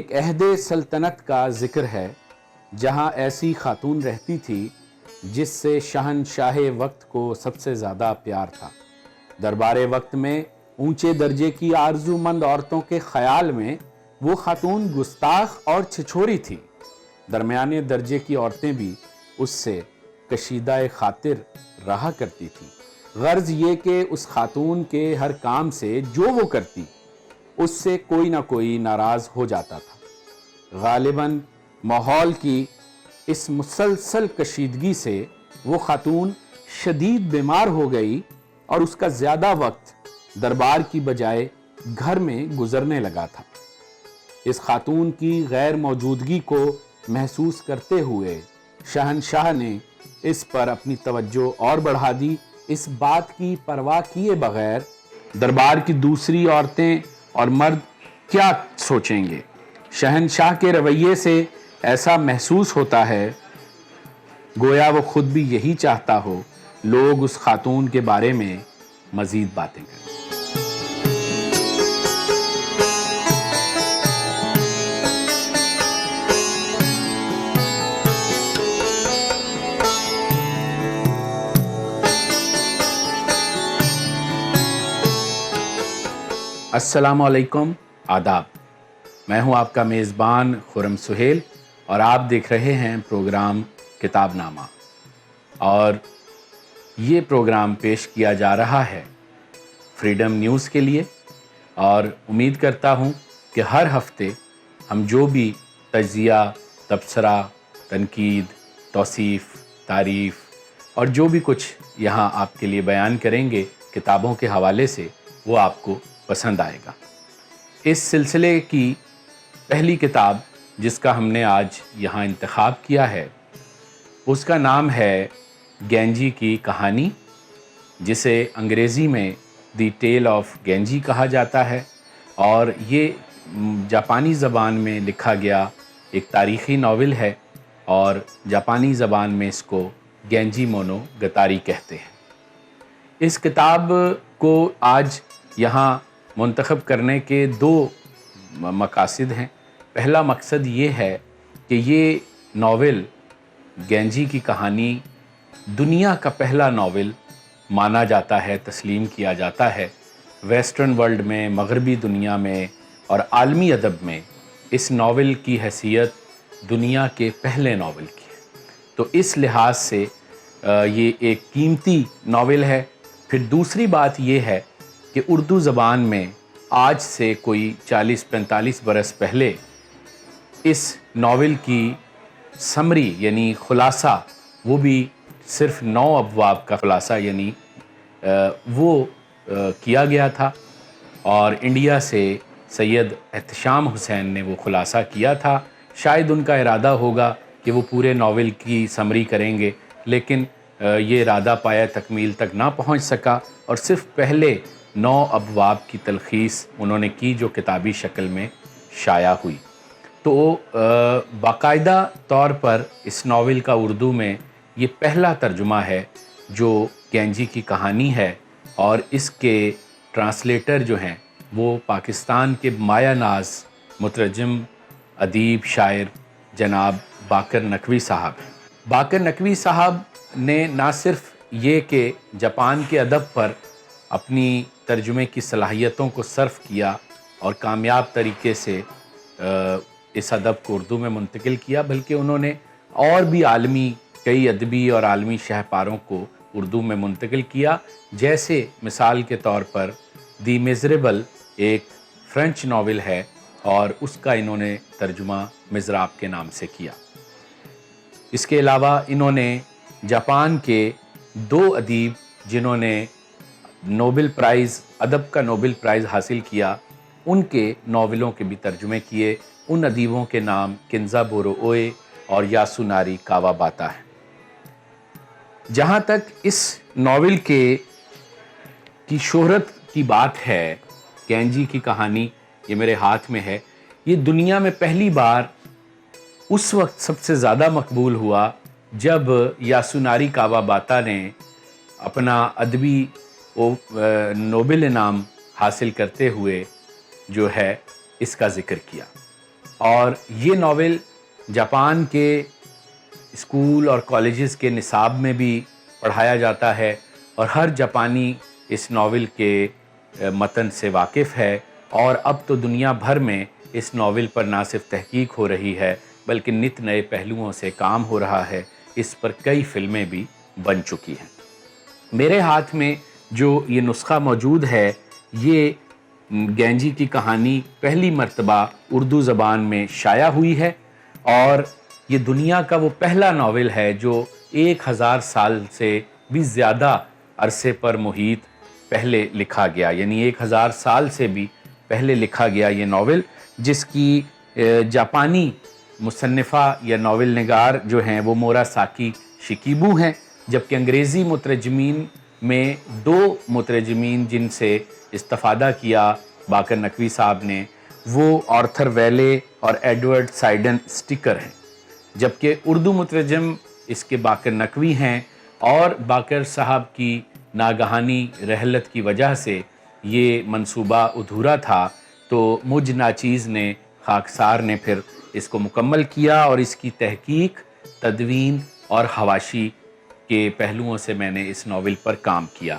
ایک عہد سلطنت کا ذکر ہے جہاں ایسی خاتون رہتی تھی جس سے شہنشاہ وقت کو سب سے زیادہ پیار تھا۔ دربار وقت میں اونچے درجے کی آرزو مند عورتوں کے خیال میں وہ خاتون گستاخ اور چھچھوری تھی۔ درمیانے درجے کی عورتیں بھی اس سے کشیدہ خاطر رہا کرتی تھیں۔ غرض یہ کہ اس خاتون کے ہر کام سے جو وہ کرتی اس سے کوئی نہ کوئی ناراض ہو جاتا تھا۔ غالباً ماحول کی اس مسلسل کشیدگی سے وہ خاتون شدید بیمار ہو گئی اور اس کا زیادہ وقت دربار کی بجائے گھر میں گزرنے لگا تھا۔ اس خاتون کی غیر موجودگی کو محسوس کرتے ہوئے شہنشاہ نے اس پر اپنی توجہ اور بڑھا دی۔ اس بات کی پرواہ کیے بغیر دربار کی دوسری عورتیں اور مرد کیا سوچیں گے۔ شہنشاہ کے رویے سے ایسا محسوس ہوتا ہے گویا وہ خود بھی یہی چاہتا ہو لوگ اس خاتون کے بارے میں مزید باتیں کریں۔ السلام علیکم، آداب۔ میں ہوں آپ کا میزبان خرم سہیل اور آپ دیکھ رہے ہیں پروگرام کتاب نامہ، اور یہ پروگرام پیش کیا جا رہا ہے فریڈم نیوز کے لیے، اور امید کرتا ہوں کہ ہر ہفتے ہم جو بھی تجزیہ، تبصرہ، تنقید، توصیف، تعریف اور جو بھی کچھ یہاں آپ کے لیے بیان کریں گے کتابوں کے حوالے سے، وہ آپ کو پسند آئے گا۔ اس سلسلے کی پہلی کتاب جس کا ہم نے آج یہاں انتخاب کیا ہے اس کا نام ہے گینجی کی کہانی، جسے انگریزی میں دی ٹیل آف گینجی کہا جاتا ہے، اور یہ جاپانی زبان میں لکھا گیا ایک تاریخی ناول ہے، اور جاپانی زبان میں اس کو گینجی مونو گتاری کہتے ہیں۔ اس کتاب کو آج یہاں منتخب کرنے کے دو مقاصد ہیں۔ پہلا مقصد یہ ہے کہ یہ ناول گینجی کی کہانی دنیا کا پہلا ناول مانا جاتا ہے، تسلیم کیا جاتا ہے۔ ویسٹرن ورلڈ میں، مغربی دنیا میں اور عالمی ادب میں اس ناول کی حیثیت دنیا کے پہلے ناول کی ہے، تو اس لحاظ سے یہ ایک قیمتی ناول ہے۔ پھر دوسری بات یہ ہے کہ اردو زبان میں آج سے کوئی 40-45 برس پہلے اس ناول کی سمری یعنی خلاصہ، وہ بھی صرف 9 ابواب کا خلاصہ یعنی وہ کیا گیا تھا، اور انڈیا سے سید احتشام حسین نے وہ خلاصہ کیا تھا۔ شاید ان کا ارادہ ہوگا کہ وہ پورے ناول کی سمری کریں گے، لیکن یہ ارادہ پایا تکمیل تک نہ پہنچ سکا، اور صرف پہلے 9 ابواب کی تلخیص انہوں نے کی جو کتابی شکل میں شائع ہوئی۔ تو باقاعدہ طور پر اس ناول کا اردو میں یہ پہلا ترجمہ ہے جو گینجی کی کہانی ہے، اور اس کے ٹرانسلیٹر جو ہیں وہ پاکستان کے مایہ ناز مترجم، ادیب، شاعر جناب باقر نقوی صاحب ہیں۔ باقر نقوی صاحب نے نہ صرف یہ کہ جاپان کے ادب پر اپنی ترجمے کی صلاحیتوں کو صرف کیا اور کامیاب طریقے سے اس ادب کو اردو میں منتقل کیا، بلکہ انہوں نے اور بھی عالمی کئی ادبی اور عالمی شاہکاروں کو اردو میں منتقل کیا، جیسے مثال کے طور پر دی میزریبل ایک فرینچ ناول ہے، اور اس کا انہوں نے ترجمہ مزراب کے نام سے کیا۔ اس کے علاوہ انہوں نے جاپان کے 2 ادیب جنہوں نے نوبل پرائز، ادب کا نوبل پرائز حاصل کیا، ان کے ناولوں کے بھی ترجمے کیے۔ ان ادیبوں کے نام کنزابورو اوئے اور یاسوناری کاواباتا ہے۔ جہاں تک اس ناول کی شہرت کی بات ہے، گینجی کی کہانی یہ میرے ہاتھ میں ہے، یہ دنیا میں پہلی بار اس وقت سب سے زیادہ مقبول ہوا جب یاسوناری کاواباتا نے اپنا ادبی نوبل انعام حاصل کرتے ہوئے جو ہے اس کا ذکر کیا۔ اور یہ ناول جاپان کے اسکول اور کالجز کے نصاب میں بھی پڑھایا جاتا ہے اور ہر جاپانی اس ناول کے متن سے واقف ہے، اور اب تو دنیا بھر میں اس ناول پر نہ صرف تحقیق ہو رہی ہے بلکہ نت نئے پہلوؤں سے کام ہو رہا ہے، اس پر کئی فلمیں بھی بن چکی ہیں۔ میرے ہاتھ میں جو یہ نسخہ موجود ہے، یہ گینجی کی کہانی پہلی مرتبہ اردو زبان میں شائع ہوئی ہے، اور یہ دنیا کا وہ پہلا ناول ہے جو 1000 سال سے بھی زیادہ عرصے پر محیط پہلے لکھا گیا، یعنی 1000 سال سے بھی پہلے لکھا گیا یہ ناول، جس کی جاپانی مصنفہ یا ناول نگار جو ہیں وہ موراساکی شکیبو ہیں، جبکہ انگریزی مترجمین میں 2 مترجمین جن سے استفادہ کیا باقر نقوی صاحب نے، وہ آرتھر ویلے اور ایڈورڈ سائیڈن اسٹیکر ہیں، جبکہ اردو مترجم اس کے باقر نقوی ہیں، اور باقر صاحب کی ناگہانی رحلت کی وجہ سے یہ منصوبہ ادھورا تھا، تو مجھ ناچیز نے خاکسار نے پھر اس کو مکمل کیا، اور اس کی تحقیق، تدوین اور حواشی کے پہلوؤں سے میں نے اس ناول پر کام کیا۔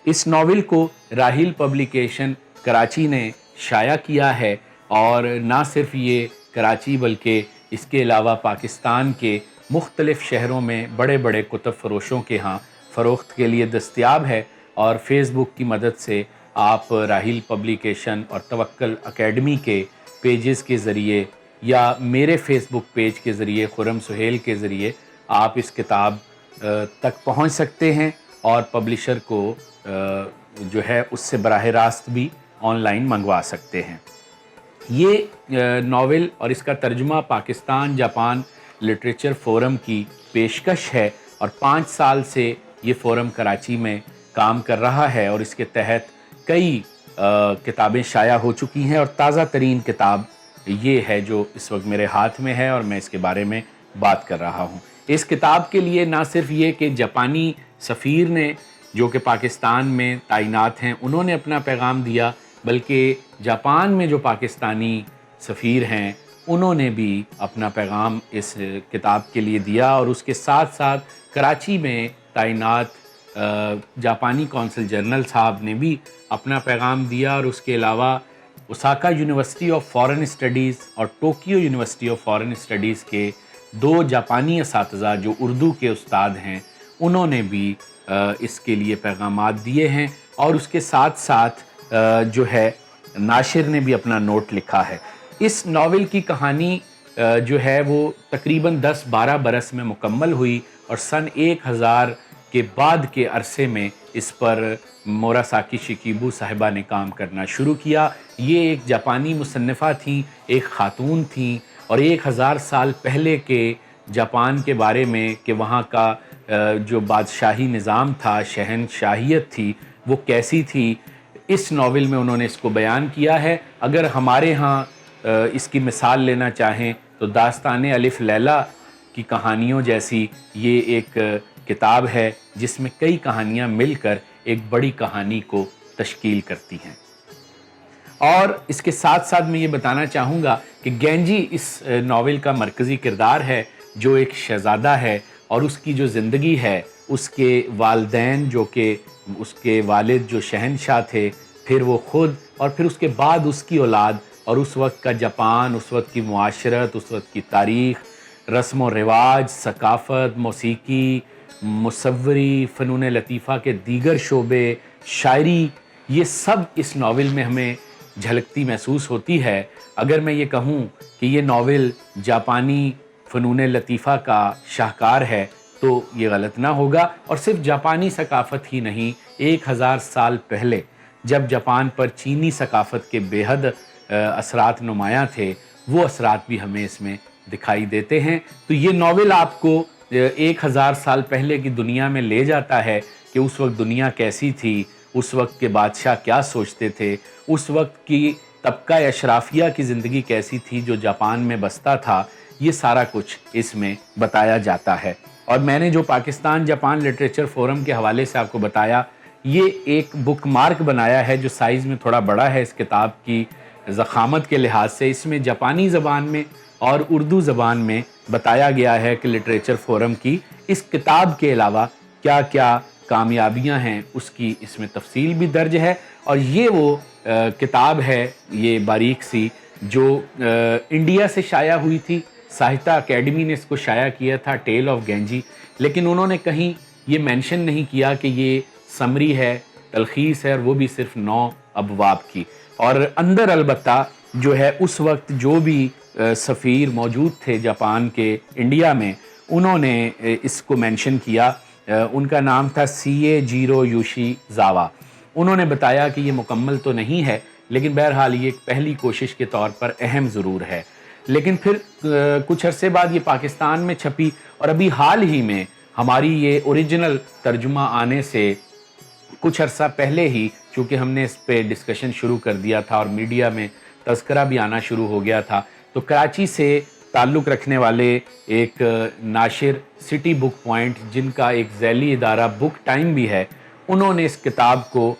اس ناول کو راہیل پبلیکیشن کراچی نے شائع کیا ہے، اور نہ صرف یہ کراچی بلکہ اس کے علاوہ پاکستان کے مختلف شہروں میں بڑے بڑے کتب فروشوں کے ہاں فروخت کے لیے دستیاب ہے، اور فیس بک کی مدد سے آپ راہیل پبلیکیشن اور توکل اکیڈمی کے پیجز کے ذریعے یا میرے فیس بک پیج کے ذریعے، خرم سہیل کے ذریعے آپ اس کتاب تک پہنچ سکتے ہیں، اور پبلشر کو جو ہے اس سے براہ راست بھی آن لائن منگوا سکتے ہیں۔ یہ ناول اور اس کا ترجمہ پاکستان جاپان لٹریچر فورم کی پیشکش ہے، اور 5 سال سے یہ فورم کراچی میں کام کر رہا ہے، اور اس کے تحت کئی کتابیں شائع ہو چکی ہیں، اور تازہ ترین کتاب یہ ہے جو اس وقت میرے ہاتھ میں ہے اور میں اس کے بارے میں بات کر رہا ہوں۔ اس کتاب کے لیے نہ صرف یہ کہ جاپانی سفیر نے جو کہ پاکستان میں تعینات ہیں انہوں نے اپنا پیغام دیا، بلکہ جاپان میں جو پاکستانی سفیر ہیں انہوں نے بھی اپنا پیغام اس کتاب کے لیے دیا، اور اس کے ساتھ ساتھ کراچی میں تعینات جاپانی کونسل جنرل صاحب نے بھی اپنا پیغام دیا، اور اس کے علاوہ Osaka university of foreign studies اور Tokyo university of foreign studies کے 2 جاپانی اساتذہ جو اردو کے استاد ہیں انہوں نے بھی اس کے لیے پیغامات دیے ہیں، اور اس کے ساتھ ساتھ جو ہے ناشر نے بھی اپنا نوٹ لکھا ہے۔ اس ناول کی کہانی جو ہے وہ تقریباً 10-12 برس میں مکمل ہوئی، اور سن 1000 کے بعد کے عرصے میں اس پر موراساکی شکیبو صاحبہ نے کام کرنا شروع کیا۔ یہ ایک جاپانی مصنفہ تھیں، ایک خاتون تھیں، اور 1000 سال پہلے کے جاپان کے بارے میں کہ وہاں کا جو بادشاہی نظام تھا، شہنشاہیت تھی، وہ کیسی تھی، اس ناول میں انہوں نے اس کو بیان کیا ہے۔ اگر ہمارے ہاں اس کی مثال لینا چاہیں تو داستان الف لیلہ کی کہانیوں جیسی یہ ایک کتاب ہے جس میں کئی کہانیاں مل کر ایک بڑی کہانی کو تشکیل کرتی ہیں۔ اور اس کے ساتھ ساتھ میں یہ بتانا چاہوں گا کہ گینجی اس ناول کا مرکزی کردار ہے، جو ایک شہزادہ ہے، اور اس کی جو زندگی ہے، اس کے والدین جو کہ اس کے والد جو شہنشاہ تھے، پھر وہ خود، اور پھر اس کے بعد اس کی اولاد، اور اس وقت کا جاپان، اس وقت کی معاشرت، اس وقت کی تاریخ، رسم و رواج، ثقافت، موسیقی، مصوری، فنون لطیفہ کے دیگر شعبے، شاعری، یہ سب اس ناول میں ہمیں جھلکتی محسوس ہوتی ہے۔ اگر میں یہ کہوں کہ یہ ناول جاپانی فنون لطیفہ کا شاہکار ہے تو یہ غلط نہ ہوگا، اور صرف جاپانی ثقافت ہی نہیں، 1000 سال پہلے جب جاپان پر چینی ثقافت کے بے حد اثرات نمایاں تھے، وہ اثرات بھی ہمیں اس میں دکھائی دیتے ہیں۔ تو یہ ناول آپ کو 1000 سال پہلے کی دنیا میں لے جاتا ہے کہ اس وقت دنیا کیسی تھی، اس وقت کے بادشاہ کیا سوچتے تھے، اس وقت کی طبقہ اشرافیہ کی زندگی کیسی تھی جو جاپان میں بستا تھا، یہ سارا کچھ اس میں بتایا جاتا ہے۔ اور میں نے جو پاکستان جاپان لٹریچر فورم کے حوالے سے آپ کو بتایا، یہ ایک بک مارک بنایا ہے جو سائز میں تھوڑا بڑا ہے اس کتاب کی ضخامت کے لحاظ سے اس میں جاپانی زبان میں اور اردو زبان میں بتایا گیا ہے کہ لٹریچر فورم کی اس کتاب کے علاوہ کیا کیا کامیابیاں ہیں اس کی اس میں تفصیل بھی درج ہے. اور یہ وہ کتاب ہے، یہ باریک سی، جو انڈیا سے شائع ہوئی تھی. ساہتیہ اکیڈمی نے اس کو شائع کیا تھا، ٹیل آف گینجی، لیکن انہوں نے کہیں یہ مینشن نہیں کیا کہ یہ سمری ہے، تلخیص ہے، اور وہ بھی صرف 9 ابواب کی. اور اندر البتہ جو ہے اس وقت جو بھی سفیر موجود تھے جاپان کے انڈیا میں، انہوں نے اس کو مینشن کیا. ان کا نام تھا CA یوشیزاوا. انہوں نے بتایا کہ یہ مکمل تو نہیں ہے، لیکن بہرحال یہ ایک پہلی کوشش کے طور پر اہم ضرور ہے. لیکن پھر کچھ عرصے بعد یہ پاکستان میں چھپی، اور ابھی حال ہی میں ہماری یہ اوریجنل ترجمہ آنے سے کچھ عرصہ پہلے ہی، چونکہ ہم نے اس پہ ڈسکشن شروع کر دیا تھا اور میڈیا میں تذکرہ بھی آنا شروع ہو گیا تھا، تو کراچی سے تعلق رکھنے والے ایک ناشر سٹی بک پوائنٹ، جن کا ایک ذیلی ادارہ بک ٹائم بھی ہے، انہوں نے اس کتاب کو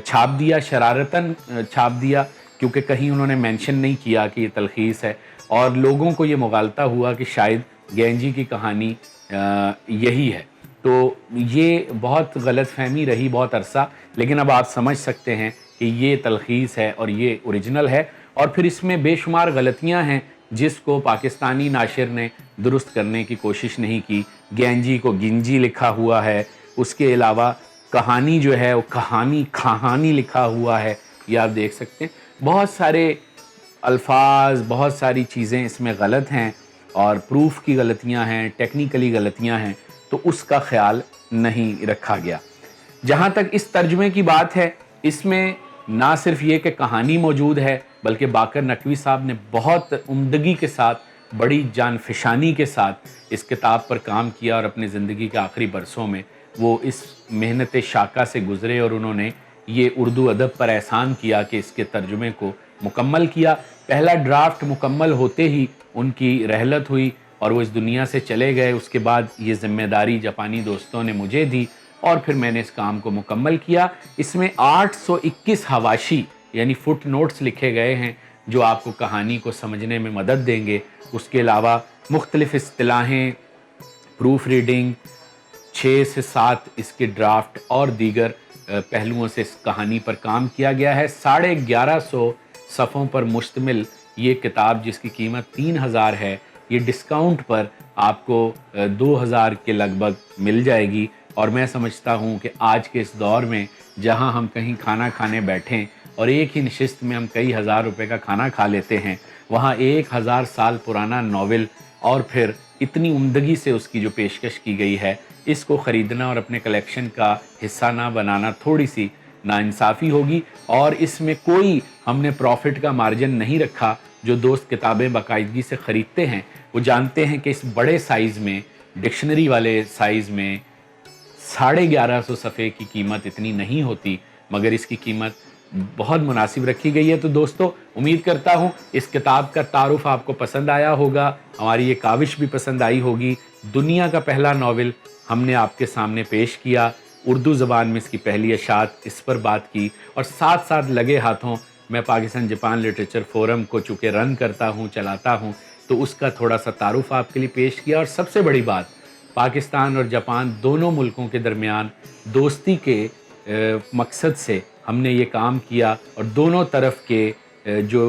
چھاپ دیا، شرارتاً چھاپ دیا، کیونکہ کہیں انہوں نے مینشن نہیں کیا کہ یہ تلخیص ہے. اور لوگوں کو یہ مغالطہ ہوا کہ شاید گینجی کی کہانی یہی ہے. تو یہ بہت غلط فہمی رہی بہت عرصہ، لیکن اب آپ سمجھ سکتے ہیں کہ یہ تلخیص ہے اور یہ اوریجنل ہے. اور پھر اس میں بے شمار غلطیاں ہیں جس کو پاکستانی ناشر نے درست کرنے کی کوشش نہیں کی. گینجی کو گنجی لکھا ہوا ہے، اس کے علاوہ کہانی جو ہے وہ کہانی لکھا ہوا ہے، یہ آپ دیکھ سکتے ہیں. بہت سارے الفاظ، بہت ساری چیزیں اس میں غلط ہیں، اور پروف کی غلطیاں ہیں، ٹیکنیکلی غلطیاں ہیں، تو اس کا خیال نہیں رکھا گیا. جہاں تک اس ترجمے کی بات ہے، اس میں نہ صرف یہ کہ کہانی موجود ہے، بلکہ باقر نقوی صاحب نے بہت عمدگی کے ساتھ، بڑی جان فشانی کے ساتھ اس کتاب پر کام کیا، اور اپنی زندگی کے آخری برسوں میں وہ اس محنت شاقہ سے گزرے، اور انہوں نے یہ اردو ادب پر احسان کیا کہ اس کے ترجمے کو مکمل کیا. پہلا ڈرافٹ مکمل ہوتے ہی ان کی رحلت ہوئی اور وہ اس دنیا سے چلے گئے. اس کے بعد یہ ذمہ داری جاپانی دوستوں نے مجھے دی، اور پھر میں نے اس کام کو مکمل کیا. اس میں 821 حواشی یعنی فٹ نوٹس لکھے گئے ہیں جو آپ کو کہانی کو سمجھنے میں مدد دیں گے. اس کے علاوہ مختلف اصطلاحیں، پروف ریڈنگ، 6 سے 7 اس کے ڈرافٹ اور دیگر پہلوؤں سے اس کہانی پر کام کیا گیا ہے. 1150 صفحوں پر مشتمل یہ کتاب، جس کی قیمت 3000 ہے، یہ ڈسکاؤنٹ پر آپ کو 2000 کے لگ بھگ مل جائے گی. اور میں سمجھتا ہوں کہ آج کے اس دور میں جہاں ہم کہیں کھانا کھانے بیٹھیں اور ایک ہی نشست میں ہم کئی ہزار روپے کا کھانا کھا لیتے ہیں، وہاں 1000 سال پرانا ناول اور پھر اتنی عمدگی سے اس کی جو پیشکش کی گئی ہے، اس کو خریدنا اور اپنے کلیکشن کا حصہ نہ بنانا تھوڑی سی ناانصافی ہوگی. اور اس میں کوئی ہم نے پروفٹ کا مارجن نہیں رکھا. جو دوست کتابیں باقاعدگی سے خریدتے ہیں وہ جانتے ہیں کہ اس بڑے سائز میں، ڈکشنری والے سائز میں 1150 صفحے کی قیمت اتنی نہیں ہوتی، مگر اس کی قیمت بہت مناسب رکھی گئی ہے. تو دوستو، امید کرتا ہوں اس کتاب کا تعارف آپ کو پسند آیا ہوگا، ہماری یہ کاوش بھی پسند آئی ہوگی. دنیا کا پہلا ناول ہم نے آپ کے سامنے پیش کیا، اردو زبان میں اس کی پہلی اشاعت، اس پر بات کی، اور ساتھ ساتھ لگے ہاتھوں میں پاکستان جاپان لٹریچر فورم کو چونکہ رن کرتا ہوں، چلاتا ہوں، تو اس کا تھوڑا سا تعارف آپ کے لیے پیش کیا. اور سب سے بڑی بات، پاکستان اور جاپان دونوں ملکوں کے درمیان دوستی کے مقصد سے ہم نے یہ کام کیا، اور دونوں طرف کے جو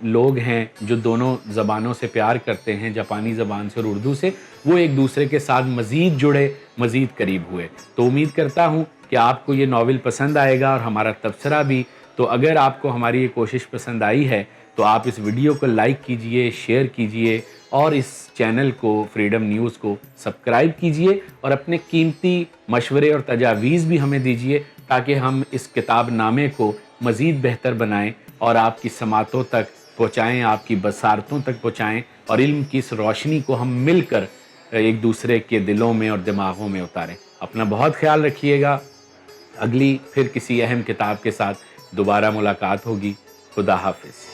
لوگ ہیں جو دونوں زبانوں سے پیار کرتے ہیں، جاپانی زبان سے اور اردو سے، وہ ایک دوسرے کے ساتھ مزید جڑے، مزید قریب ہوئے. تو امید کرتا ہوں کہ آپ کو یہ ناول پسند آئے گا اور ہمارا تبصرہ بھی. تو اگر آپ کو ہماری یہ کوشش پسند آئی ہے تو آپ اس ویڈیو کو لائک کیجئے، شیئر کیجئے، اور اس چینل کو، فریڈم نیوز کو سبسکرائب کیجئے، اور اپنے قیمتی مشورے اور تجاویز بھی ہمیں دیجئے تاکہ ہم اس کتاب نامے کو مزید بہتر بنائیں اور آپ کی سماعتوں تک پہنچائیں، آپ کی بصارتوں تک پہنچائیں، اور علم کی اس روشنی کو ہم مل کر ایک دوسرے کے دلوں میں اور دماغوں میں اتاریں. اپنا بہت خیال رکھیے گا. اگلی پھر کسی اہم کتاب کے ساتھ دوبارہ ملاقات ہوگی. خدا حافظ.